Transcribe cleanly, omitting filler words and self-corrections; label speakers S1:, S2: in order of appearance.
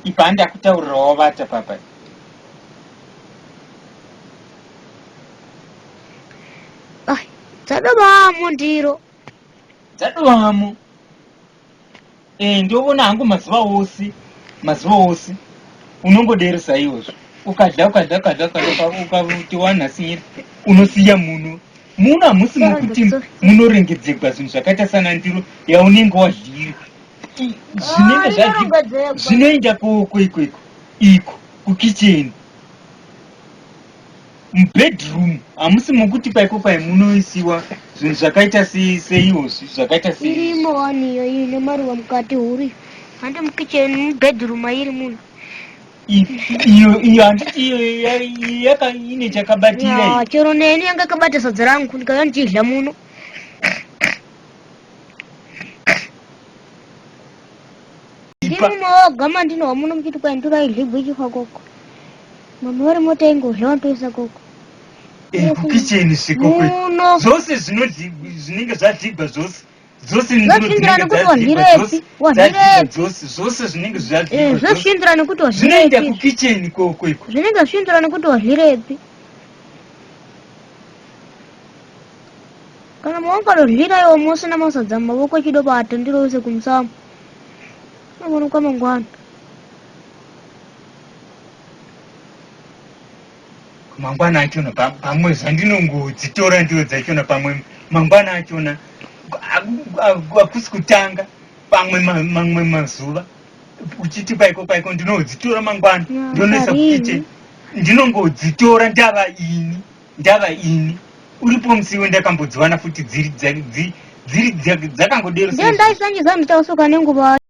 S1: ibhanda kutaurirawo vata papa
S2: dzadovamo ndiro
S1: dzadovamo ndovona hangu mazuva ose unongoderesa iwozvo ukadla ukati wanhasi unosiya muno hamusi mukuti munorengedzegwa zvinhu zvakaita sana ndiro yaunenge wadlira zvinoenda koko iko kukicheni mubedroom hamusi mukuti paiko munoisiwa zvinhu zvakaita seiyozvi zvakaita
S2: irimo waniyo ine maruva mukati huri handi mukicheni mubedroom iri muno
S1: iyo handiti iyo ine chakabatira
S2: chero neni yanga kabata sadza rangu ndikauya ndichidla muno ndirimumaogama ndinowa muno muchiti kwai ndiraidlibwa ichifa koko mama vari mota ingodla wantoisa koko
S1: kukicheni svikoko zvose zvinenge zvadhigwa zvose
S2: zvosvindira nekuti wadlirepi
S1: zvose zvinenge
S2: zvosvindira nekuti
S1: zvinoenda kukicheni koko iko
S2: zvinenge zvindira nekuti wadlirepi kana mawangadodlira iwo musina masadza mumavoko chidobata ndiroise kumusamu nomunoka mangwana
S1: mangwana achona pamwe zvandinongodzitora ndiwo dzachona pamwe mangwana achona hakusi kutanga pamwe mamwe mazuva uchiti paiko ndinodzitora mangwana ndinoisa kukicheni ndinongodzitora ndava ini uripo musiwo ndakambodziwana futi dziri dzakangodero
S2: ndaisanjiza nditausuka nenguva